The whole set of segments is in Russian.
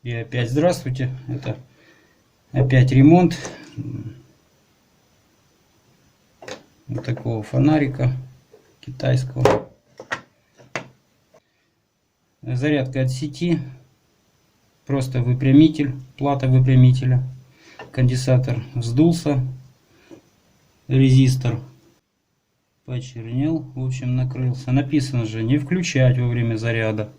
И опять здравствуйте. Это опять ремонт вот такого фонарика китайского. Зарядка от сети. Просто выпрямитель, плата выпрямителя. Конденсатор вздулся. Резистор почернел, в общем, накрылся. Написано же не включать во время заряда.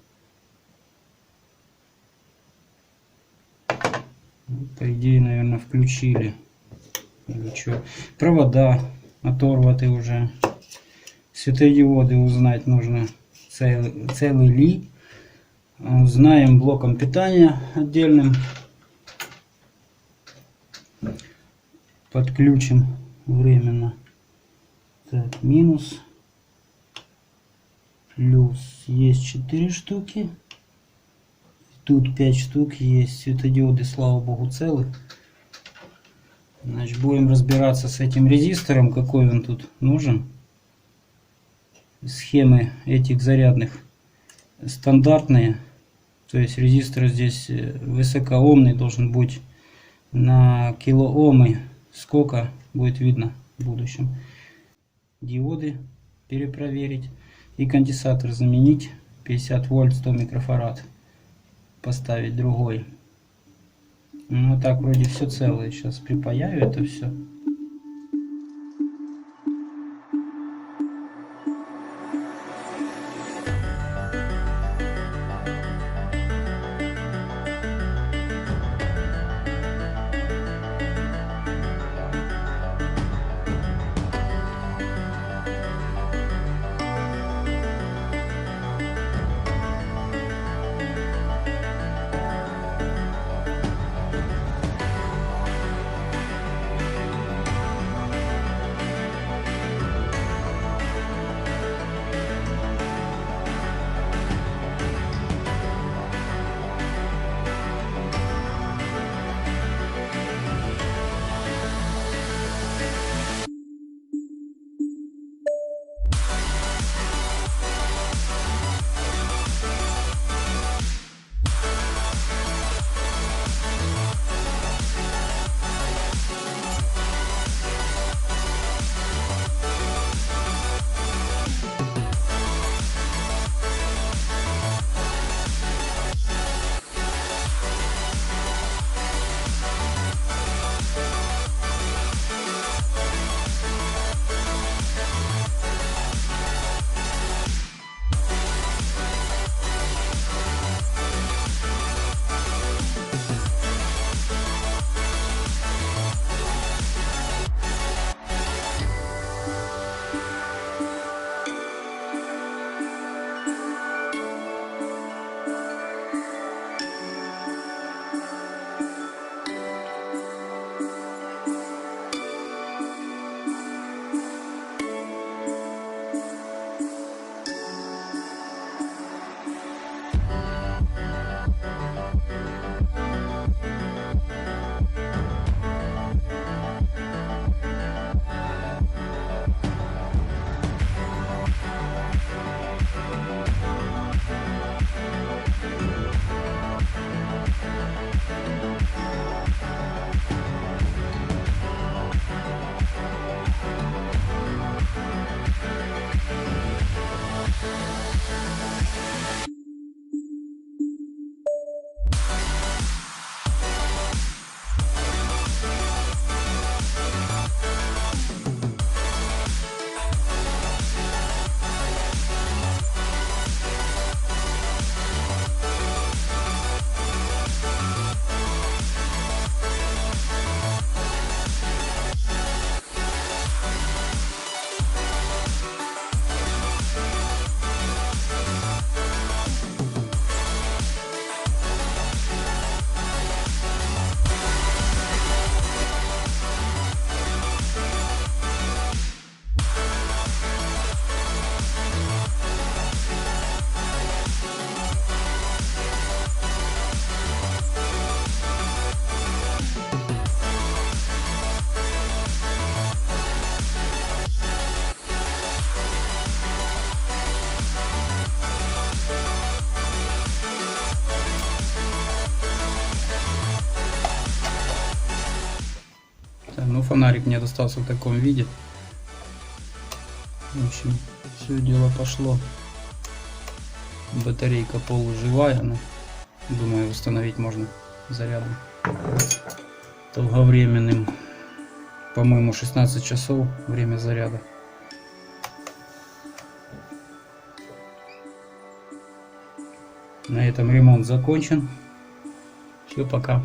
По идее, наверное, включили. Или что? Провода оторваты уже. Светодиоды узнать нужно. Целый ли. Узнаем блоком питания отдельным. Подключим временно. Так, минус. Плюс. Есть 4 штуки. Тут 5 штук есть. Светодиоды, слава богу, целы. Значит, будем разбираться с этим резистором, какой он тут нужен. Схемы этих зарядных стандартные. То есть резистор здесь высокоомный должен быть на килоомы. Сколько будет видно в будущем. Диоды перепроверить. И конденсатор заменить. 50 вольт 100 микрофарад. Поставить другой. Ну так вроде все целое. Сейчас припаяю это все. Но фонарик мне достался в таком виде. В общем, все дело пошло. Батарейка полуживая, но думаю, восстановить можно зарядом долговременным. По-моему, 16 часов время заряда. На этом ремонт закончен. Все, пока.